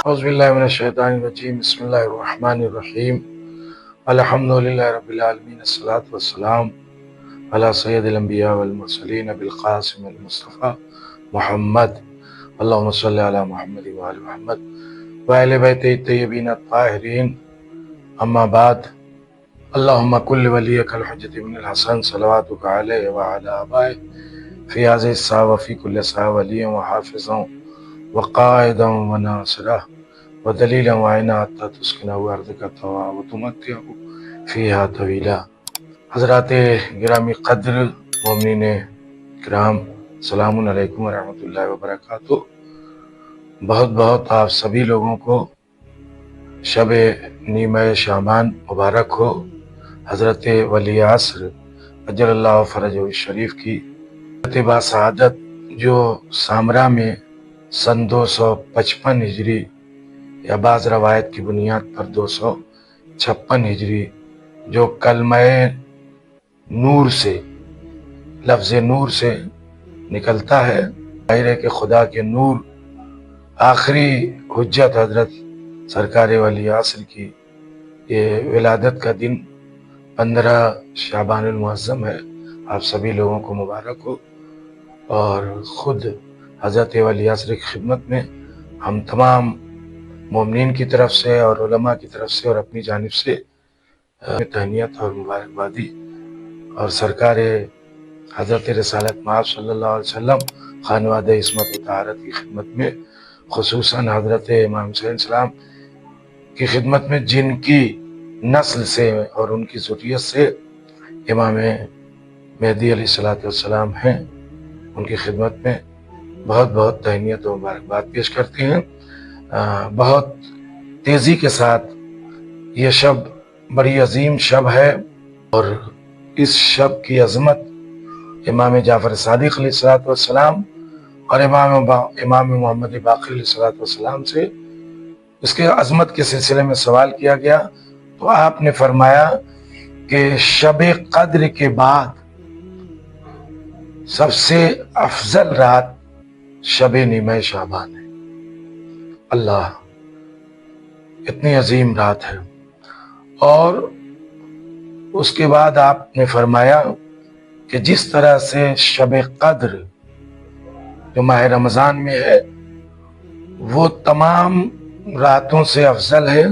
اعوذ باللہ من الشیطان الرجیم بسم اللہ الرحمن الرحیم الحمد للہ رب العالمین الصلاۃ والسلام علی سید الانبیاء والمرسلین بالقاسم المصطفیٰ محمد اللہم صلی علی محمد وآل محمد وآل بیتہ الطیبین الطاہرین اما بعد اللہم کل ولیک الحجۃ بن الحسن صلواتک علیہ وعلی آبائہ فی هذه الساعة وفی کل ساعة ولیا وحافظا وقائدا وناصرا ودلیلا وعینا حتی تسکنہ ارضک طوعا وتمتعہ فیہا طویلا۔ حضرات گرامی قدر مومنین کرام، السلام علیکم ورحمۃ اللہ وبرکاتہ۔ بہت بہت آپ سبھی لوگوں کو شب نیمہ شعبان مبارک ہو۔ حضرت ولی عصر اجل اللہ فرجہ الشریف کی با سعادت جو سامرا میں سن 255 ہجری یا بعض روایت کی بنیاد پر 256 ہجری جو کلمہ نور سے، لفظ نور سے نکلتا ہے، ظاہر ہے کہ خدا کے نور آخری حجت حضرت سرکار ولی عصر کی یہ ولادت کا دن 15 شعبان المعظم ہے۔ آپ سبھی لوگوں کو مبارک ہو، اور خود حضرت ولی عصر کی خدمت میں ہم تمام مومنین کی طرف سے اور علماء کی طرف سے اور اپنی جانب سے تہنیت اور مبارکبادی، اور سرکار حضرت رسالت مآب صلی اللہ علیہ وسلم خانوادہ عصمت و طہارت کی خدمت میں، خصوصاً حضرت امام حسین السلام کی خدمت میں، جن کی نسل سے اور ان کی ذریت سے امام مہدی علیہ السلام ہیں، ان کی خدمت میں بہت بہت تہنیت و مبارکباد پیش کرتے ہیں۔ بہت تیزی کے ساتھ یہ شب بڑی عظیم شب ہے، اور اس شب کی عظمت امام جعفر صادق علیہ السلام اور امام محمد باقر علیہ السلام سے اس کے عظمت کے سلسلے میں سوال کیا گیا، تو آپ نے فرمایا کہ شب قدر کے بعد سب سے افضل رات شب نیمہ شعبان ہے۔ اللہ، اتنی عظیم رات ہے۔ اور اس کے بعد آپ نے فرمایا کہ جس طرح سے شب قدر جو ماہ رمضان میں ہے وہ تمام راتوں سے افضل ہے،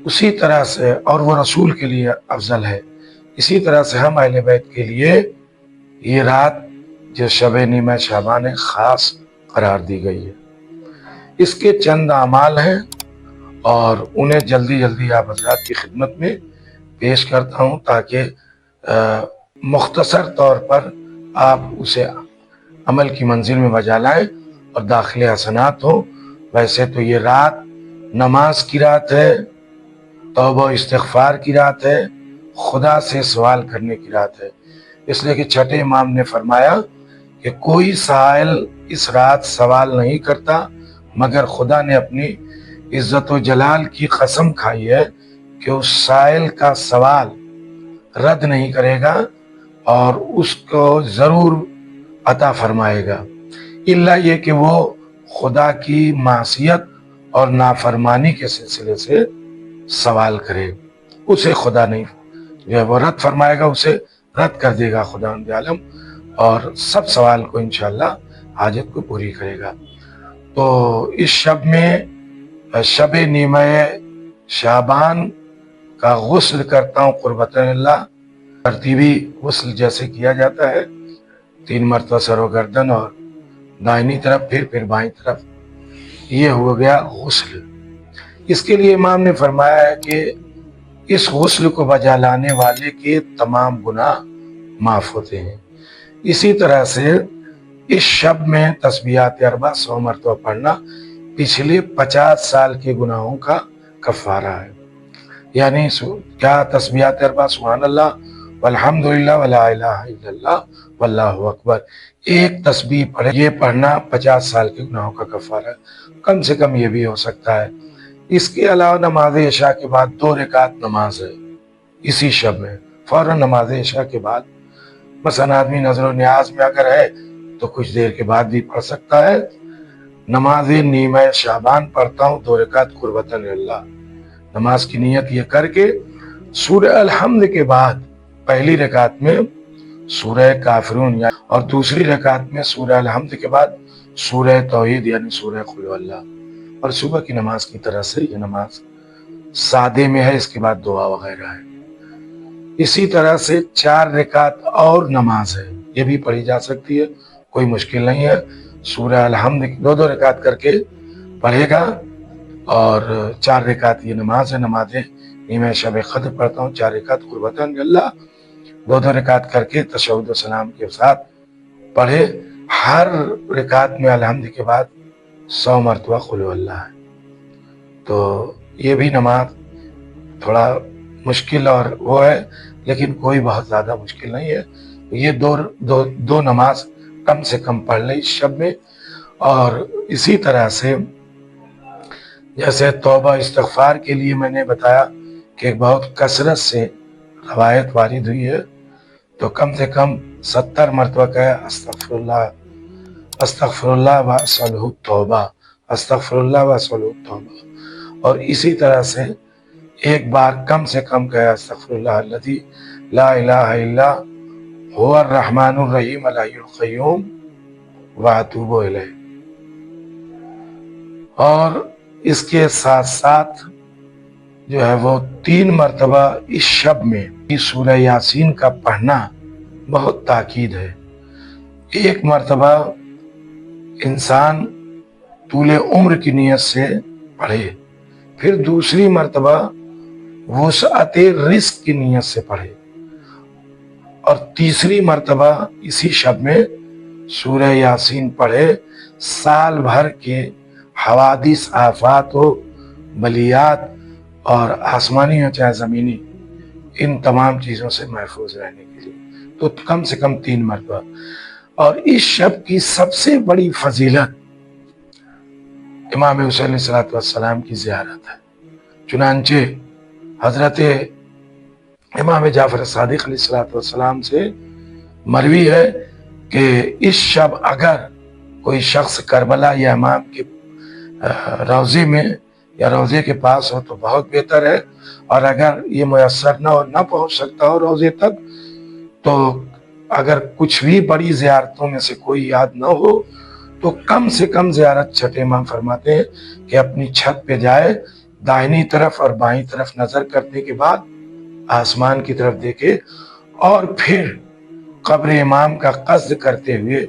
اسی طرح سے، اور وہ رسول کے لیے افضل ہے، اسی طرح سے ہم اہل بیت کے لیے یہ رات جو شب نیمہ شعبان ہے خاص قرار دی گئی ہے۔ اس کے چند اعمال ہیں اور انہیں جلدی جلدی آپ حضرات کی خدمت میں پیش کرتا ہوں تاکہ مختصر طور پر آپ اسے عمل کی منزل میں بجا لائیں اور داخل حسنات ہوں۔ ویسے تو یہ رات نماز کی رات ہے، توبہ و استغفار کی رات ہے، خدا سے سوال کرنے کی رات ہے، اس لیے کہ چھٹے امام نے فرمایا کہ کوئی سائل اس رات سوال نہیں کرتا مگر خدا نے اپنی عزت و جلال کی قسم کھائی ہے کہ اس سائل کا سوال رد نہیں کرے گا اور اس کو ضرور عطا فرمائے گا، الا یہ کہ وہ خدا کی معصیت اور نافرمانی کے سلسلے سے سوال کرے، اسے خدا نہیں جو ہے وہ رد فرمائے گا، اسے رد کر دے گا خدا عالم، اور سب سوال کو انشاءاللہ حاجت کو پوری کرے گا۔ تو اس شب میں شب نیمہ شعبان کا غسل کرتا ہوں قربۃ اللہ، ترتیبی غسل جیسے کیا جاتا ہے، 3 مرتبہ سر و گردن اور دائنی طرف پھر بائیں طرف، یہ ہو گیا غسل۔ اس کے لیے امام نے فرمایا ہے کہ اس غسل کو بجا لانے والے کے تمام گناہ معاف ہوتے ہیں۔ اسی طرح سے اس شب میں تسبیحات 100 مرتبہ پڑھنا پچھلے 50 سال کے گناہوں کا کفارہ ہے۔ یعنی کیا تسبیحات 40 سبحان اللہ والحمدللہ ولا الہ الا اللہ واللہ اکبر، ایک تسبیح پڑھے، یہ پڑھنا 50 سال کے گناہوں کا کفارہ ہے، کم سے کم یہ بھی ہو سکتا ہے۔ اس کے علاوہ نماز عشاء کے بعد 2 رکعت نماز ہے اسی شب میں، فوراً نماز عشاء کے بعد، مثلا آدمی نظر و نیاز میں اگر ہے تو کچھ دیر کے بعد بھی پڑھ سکتا ہے، نماز نیمہ شعبان پڑھتا ہوں 2 رکعت قربتاً اللہ. نماز کی نیت یہ کر کے سورہ الحمد کے بعد پہلی رکعت میں سورہ کافرون اور دوسری رکعت میں سورہ الحمد کے بعد سورہ توحید یعنی سورہ قل ہو اللہ. اور صبح کی نماز کی طرح سے یہ نماز سادے میں ہے، اس کے بعد دعا وغیرہ ہے. اسی طرح سے 4 رکعت اور نماز ہے، یہ بھی پڑھی جا سکتی ہے، کوئی مشکل نہیں ہے. سورہ الحمد 2 رکعت کر کے پڑھے گا اور 4 رکعت یہ نماز ہے. نمازیں نیمہ شب قدر پڑھتا ہوں 4 رکعت قربتاً اللہ، 2 رکعت کر کے تشہد و سلام کے ساتھ پڑھے. ہر رکعت میں الحمد کے بعد 100 مرتبہ قل ہو اللہ ہے. تو یہ بھی نماز تھوڑا مشکل اور وہ ہے، لیکن کوئی بہت زیادہ مشکل نہیں ہے. یہ دو نماز کم سے کم پڑھ لیں اس شب میں. اور اسی طرح سے جیسے توبہ استغفار کے لیے میں نے بتایا کہ بہت کثرت سے روایت وارد ہوئی ہے، تو کم سے کم 70 مرتبہ کہے استغفر اللہ استغفر اللہ واسألہ التوبہ، استغفر اللہ واسألہ التوبہ. اور اسی طرح سے ایک بار کم سے کم کہے استغفر اللہ الذی لا الہ الا هو الرحمن الرحیم الحی القیوم واتوب الیہ. اور اس کے ساتھ ساتھ جو ہے وہ 3 مرتبہ اس شب میں سورہ یاسین کا پڑھنا بہت تاکید ہے. ایک مرتبہ انسان طول عمر کی نیت سے پڑھے، پھر دوسری مرتبہ وسعت رزق کی نیت سے پڑھے، اور تیسری مرتبہ اسی شب میں سورہ یاسین پڑھے. سال بھر کے حوادث، آفات و بلیات اور آسمانی ہو چاہے زمینی، ان تمام چیزوں سے محفوظ رہنے کے لیے تو کم سے کم 3 مرتبہ. اور اس شب کی سب سے بڑی فضیلت امام حسین علیہ السلام کی زیارت ہے. چنانچہ حضرت امام جعفر صادق علیہ السلام سے مروی ہے کہ اس شب اگر کوئی شخص کربلا یا امام کے روضے میں یا روضے کے پاس ہو تو بہت بہتر ہے، اور اگر یہ میسر نہ ہو، نہ پہنچ سکتا ہو روضے تک، تو اگر کچھ بھی بڑی زیارتوں میں سے کوئی یاد نہ ہو تو کم سے کم زیارت چھٹے امام فرماتے ہیں کہ اپنی چھت پہ جائے، دائنی طرف اور بائیں طرف نظر کرنے کے بعد آسمان کی طرف دیکھے، اور پھر قبر امام کا قصد کرتے ہوئے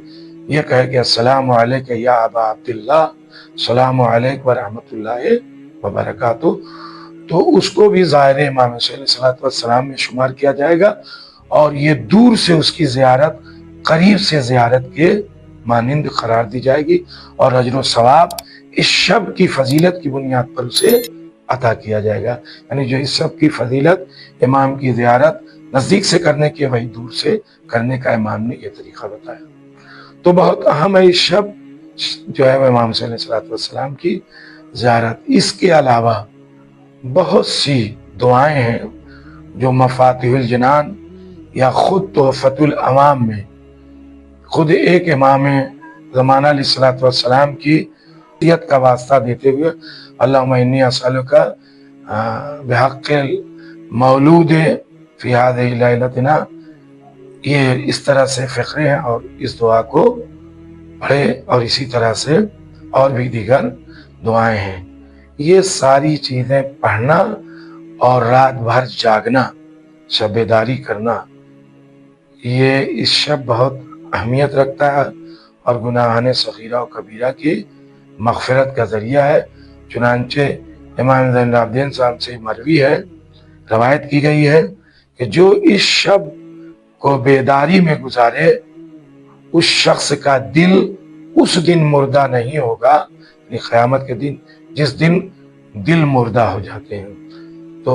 یہ کہے کہ السلام علیک یا ابا عبداللہ، السلام علیکم ورحمۃ اللہ وبرکاتہ. تو اس کو بھی ظاہر امام حسین علیہ السلام میں شمار کیا جائے گا، اور یہ دور سے اس کی زیارت قریب سے زیارت کے مانند قرار دی جائے گی، اور اجر و ثواب اس شب کی فضیلت کی بنیاد پر اسے عطا کیا جائے گا. یعنی جو اس شب کی فضیلت امام کی زیارت نزدیک سے کرنے کی، وہی دور سے کرنے کا امام نے یہ طریقہ بتایا. تو بہت اہم ہے اس شب جو ہے وہ امام حسین علیہ السلام کی زیارت. اس کے علاوہ بہت سی دعائیں ہیں جو مفاتیح الجنان یا خود تحفۃ العوام میں خود ایک امام زمانہ علیہ السلام کی عطیت کا واسطہ دیتے ہوئے اللہم انی اسألک بحق المولود فی ہذہ لیلتنا، یہ اس طرح سے فقرے ہیں، اور اس دعا کو پڑھے. اور اسی طرح سے اور بھی دیگر دعائیں ہیں. یہ ساری چیزیں پڑھنا اور رات بھر جاگنا، شب بیداری کرنا، یہ اس شب بہت اہمیت رکھتا ہے اور گناہان صغیرہ و کبیرہ کی مغفرت کا ذریعہ ہے. چنانچہ امام زین العابدین صاحب سے مروی ہے، روایت کی گئی ہے کہ جو اس شب کو بیداری میں گزارے اس شخص کا دل اس دن مردہ نہیں ہوگا، یعنی قیامت کے دن جس دن دل مردہ ہو جاتے ہیں. تو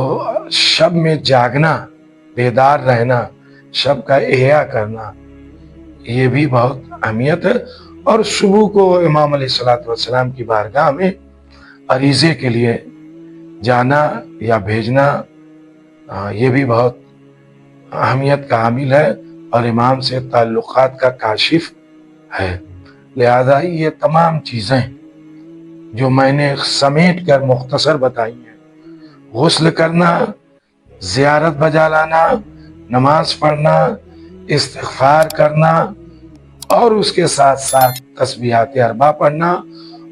شب میں جاگنا، بیدار رہنا، شب کا احیاء کرنا، یہ بھی بہت اہمیت ہے. اور صبح کو امام علیہ السلام کی بارگاہ میں عریضے کے لیے جانا یا بھیجنا، یہ بھی بہت اہمیت کا حامل ہے اور امام سے تعلقات کا کاشف ہے. لہذا یہ تمام چیزیں جو میں نے سمیٹ کر مختصر بتائی ہیں: غسل کرنا، زیارت بجا لانا، نماز پڑھنا، استغفار کرنا، اور اس کے ساتھ ساتھ تسبیحات اربع پڑھنا،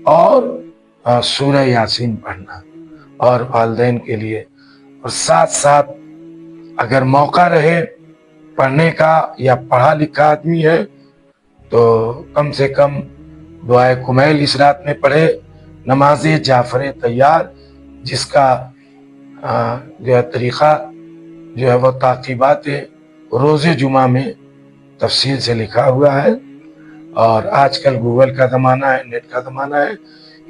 اور سورہ یاسین پڑھنا، اور والدین کے لیے، اور ساتھ ساتھ اگر موقع رہے پڑھنے کا یا پڑھا لکھا آدمی ہے تو کم سے کم دعائے کمیل اس رات میں پڑھے، نماز جعفر طیار جس کا جو ہے طریقہ جو ہے وہ تعقیبات روز جمعہ میں تفصیل سے لکھا ہوا ہے، اور آج کل گوگل کا زمانہ ہے، نیٹ کا زمانہ ہے،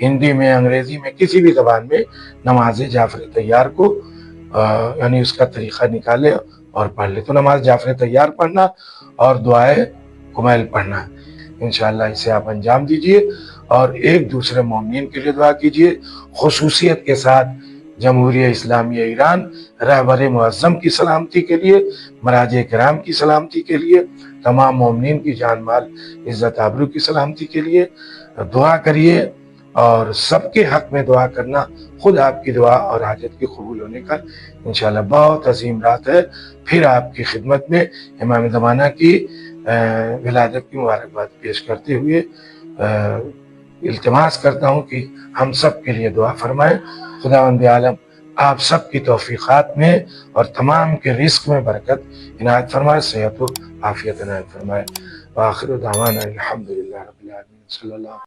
ہندی میں، انگریزی میں، کسی بھی زبان میں نماز جعفر طیار کو یعنی اس کا طریقہ نکالے اور پڑھ لے۔ تو نماز جعفر طیار پڑھنا اور دعائے کمیل پڑھنا، انشاءاللہ اسے آپ انجام دیجئے، اور ایک دوسرے مومنین کے لیے دعا کیجئے، خصوصیت کے ساتھ جمہوریہ اسلامیہ ایران رہبر معظم کی سلامتی کے لیے، مراجع کرام کی سلامتی کے لیے، تمام مومنین کی جان مال عزت آبرو کی سلامتی کے لیے دعا کریے، اور سب کے حق میں دعا کرنا خود آپ کی دعا اور حاجت کی قبول ہونے کا انشاءاللہ بہت عظیم رات ہے۔ پھر آپ کی خدمت میں امام زمانہ کی ولادت کی مبارکباد پیش کرتے ہوئے التماس کرتا ہوں کہ ہم سب کے لیے دعا فرمائیں۔ خداوند عالم آپ سب کی توفیقات میں اور تمام کے رزق میں برکت عنایت فرمائے، صحت و عافیت عنایت فرمائے۔ وآخر دعوانا الحمدللہ رب العالمین، صلی اللہ